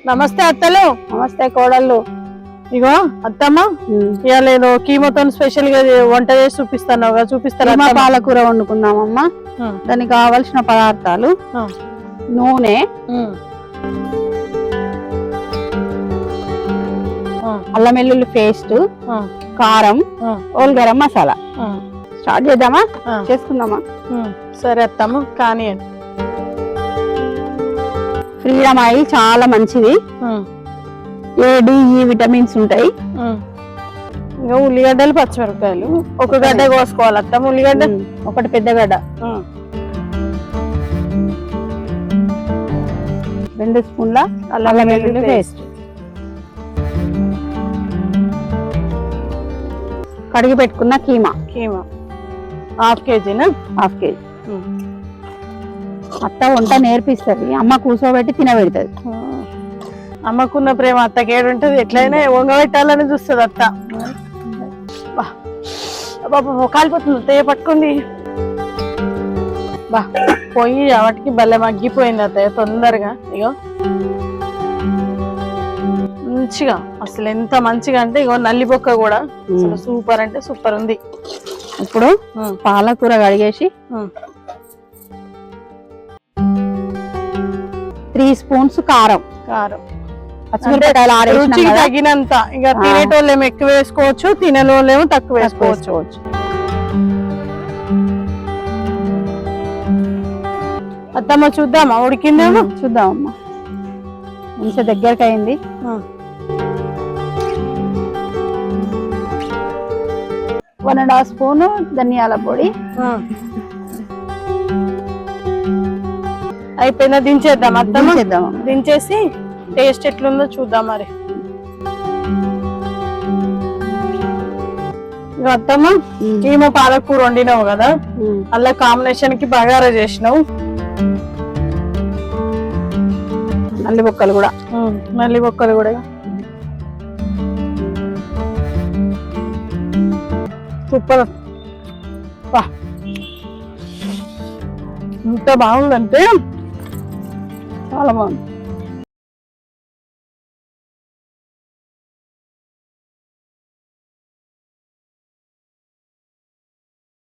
నమస్తే అత్తలు. నమస్తే కోడళ్ళు. ఇగో అత్తమ్మ, ఇవాళ ఏదో కీమోతో స్పెషల్ గా వంట చేసి చూపిస్తాను, చూపిస్తారా? పాలకూర వండుకుందామమ్మా. దానికి కావాల్సిన పదార్థాలు: నూనె, అల్లం వెల్లుల్లి పేస్ట్, కారం, ఓల్ గరం మసాలా. స్టార్ట్ చేద్దామా? చేసుకుందామా? సరే అత్తమ్మ, కానీ ఫ్రీడమ్ ఆయిల్ చాలా మంచిది. ఏడి విటమిన్స్ ఉంటాయి. ఇంకా ఉల్లిగడ్డలు, పచ్చిమిరపకాయలు ఒక గడ్డ కోసుకోవాలి అత్తమ్మ. ఉల్లిగడ్డ ఒకటి పెద్ద గడ్డ, 2 స్పూన్ల అల్లం వెల్లుల్లి పేస్ట్, కడిగి పెట్టుకున్న కీమా ½ కేజీనా? ½ కేజీ. అత్త వంట నేర్పిస్తుంది, అమ్మ కూర్చోబెట్టి తినబెడుతుంది. అమ్మకున్న ప్రేమ అత్తకేడు ఉంటది, ఎట్లయినా వంగబెట్టాలని చూస్తుంది అత్త. బాబా కాలిపోతుంది, పట్టుకుంది. బా పొయ్యి వాటికి భలే మగ్గిపోయింది అత్తయ్య తొందరగా. ఇగో మంచిగా, అసలు ఎంత మంచిగా అంటే ఇగో నల్లి బొక్క కూడా అసలు సూపర్ అంటే సూపర్ ఉంది. ఇప్పుడు పాలకూర కడిగేసి 3 స్పూన్స్ కారం, రుచికి తగినంత. ఇక తినేటోళ్ళు ఏమో ఎక్కువ వేసుకోవచ్చు, తినే వాళ్ళు ఏమో తక్కువ వేసుకోవచ్చు. అత్తమ్మ చూద్దామా? ఉడికిందేమో చూద్దామమ్మా. మంచిగా దగ్గరకు అయింది. వన్ అండ్ హాఫ్ స్పూన్ ధనియాల పొడి అయిపోయిందా? దించేద్దాం అత్తమ్మ. దించేసి టేస్ట్ ఎట్లుందో చూద్దాం. మరి అత్తమ్మ, ఏమో పాలకూర వండినావు కదా, అలా కాంబినేషన్ కి బగారా చేసినావు. నల్లి బొక్కలు కూడా సూపర్. ఎంత బాగుందంటే చాలా బాగుంది.